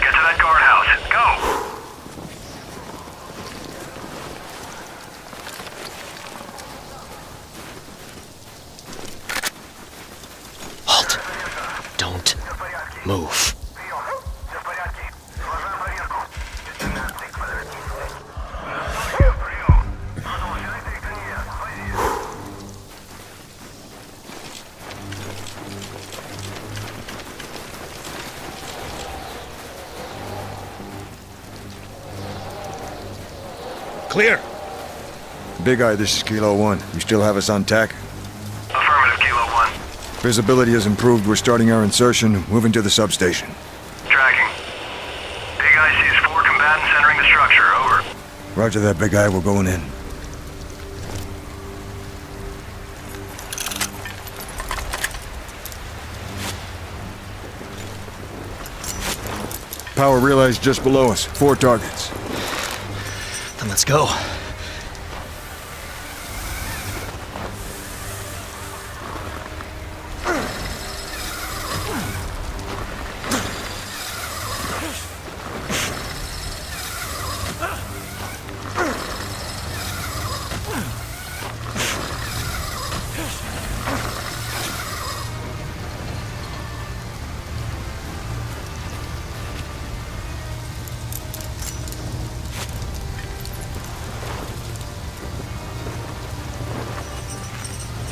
Get to that guardhouse. Go! Halt. Don't move. Clear. Big Eye, this is Kilo 1. You still have us on tack? Affirmative, Kilo 1. Visibility has improved. We're starting our insertion, moving to the substation. Tracking. Big Eye sees 4 combatants entering the structure. Over. Roger that, Big Eye. We're going in. Power relay's just below us. 4 targets. Then let's go.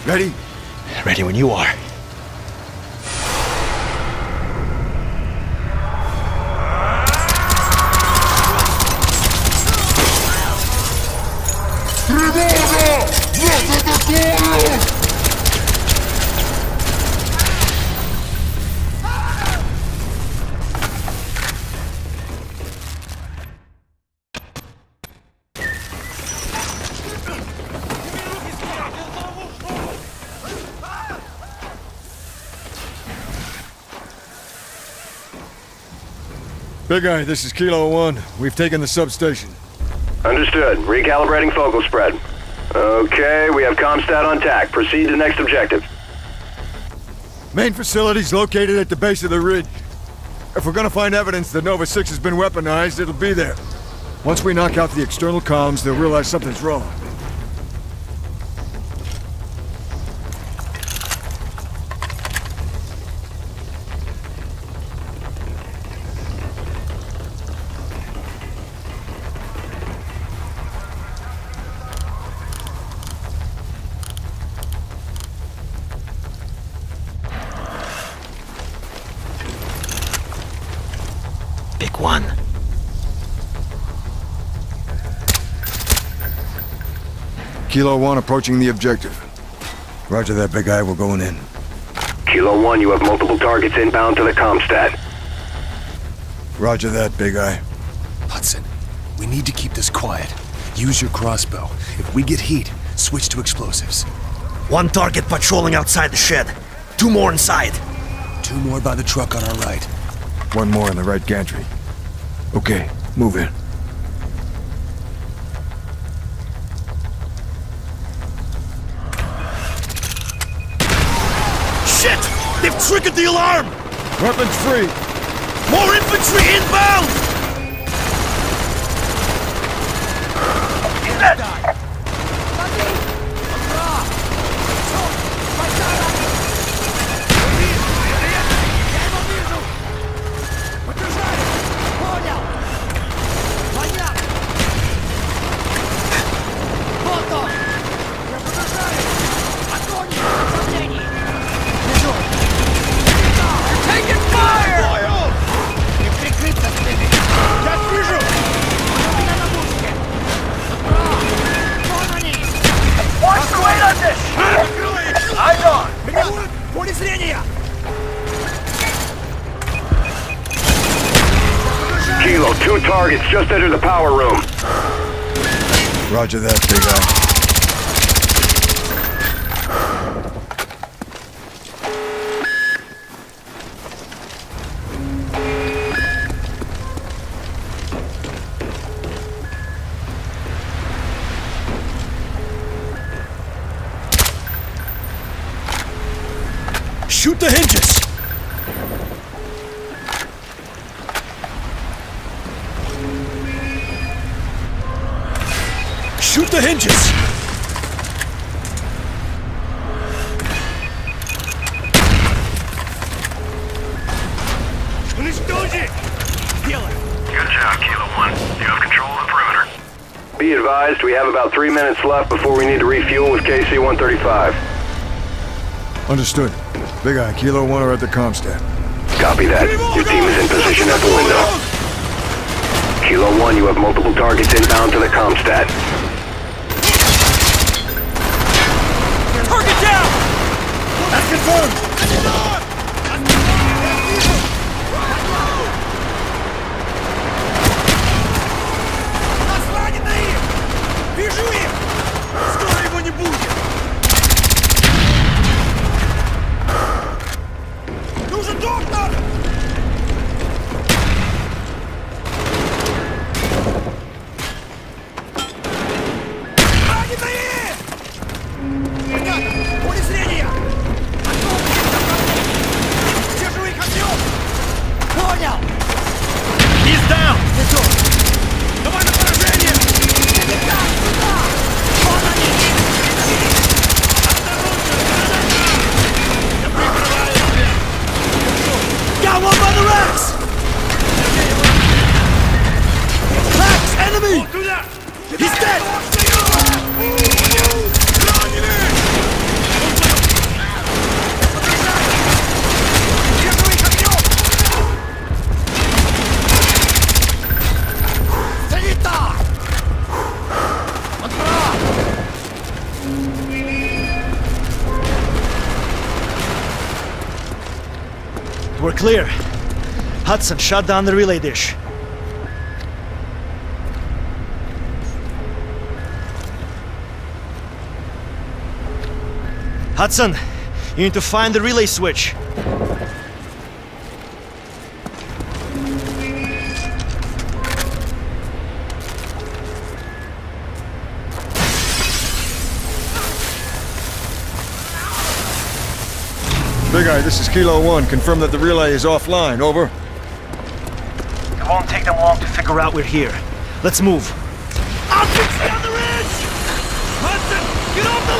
Ready? Ready when you are. Big Eye, this is Kilo 1. We've taken the substation. Understood. Recalibrating focal spread. Okay, we have Comstat on tack. Proceed to next objective. Main facility's located at the base of the ridge. If we're gonna find evidence that Nova 6 has been weaponized, it'll be there. Once we knock out the external comms, they'll realize something's wrong. Big one. Kilo 1 approaching the objective. Roger that, Big Eye. We're going in. Kilo 1, you have multiple targets inbound to the Comstat. Roger that, Big Eye. Hudson, we need to keep this quiet. Use your crossbow. If we get heat, switch to explosives. 1 target patrolling outside the shed. 2 more inside. 2 more by the truck on our right. 1 more in the right gantry. Okay, move in. Shit! They've triggered the alarm! Weapons free! More infantry inbound! Kilo, 2 targets just entered the power room. Roger that, Big Eye. Shoot the hinges! Shoot the hinges! Good job, Kilo 1. You have control of the perimeter. Be advised, we have about 3 minutes left before we need to refuel with KC-135. Understood. Big Eye, Kilo 1 are at the Comstat. Copy that. Your team is in position at the window. Kilo 1, you have multiple targets inbound to the Comstat. Target down! That's confirmed! Вижу их! Скоро его не будет! Нужен доктор! Раненые! Понятно! Поле зрения! Держу их огнем! Понял! He's down! Давай на поражение! Got one by the racks! Racks, enemy! He's dead! We're clear. Hudson, shut down the relay dish. Hudson, you need to find the relay switch. Big Eye, this is Kilo 1. Confirm that the relay is offline. Over. It won't take them long to figure out we're here. Let's move. Optics down the ridge! Hudson, get off the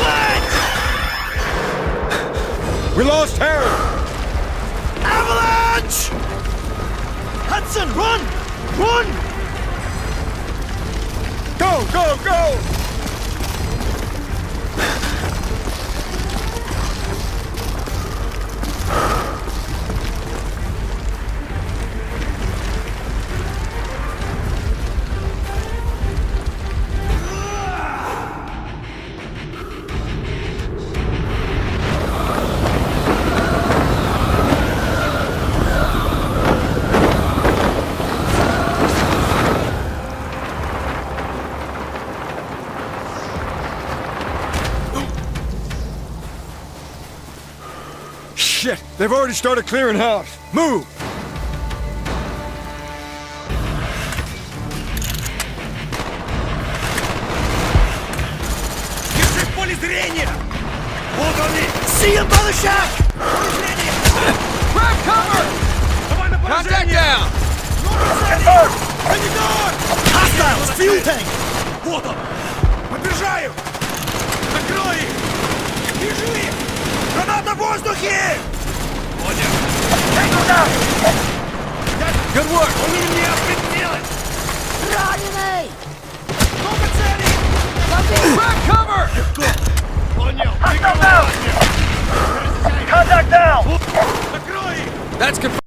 ledge! We lost Harry! Avalanche! Hudson, run! Run! Go, go, go! Shit! They've already started clearing house. Move! Держи в поле зрения! Вот они! See him by the shack! Поле зрения! Grab cover! Давай на поражение! Confirmed! Hostiles! Fuel tank! Вот он! Подбежаю! Накрой их! Вижу их! Граната в воздухе! Понял! Дай туда! Good work! Он меня прицелит! Раненый! Много целей! Back cover! Легко! Понял! Contact down! Накрой их! That's confirmed.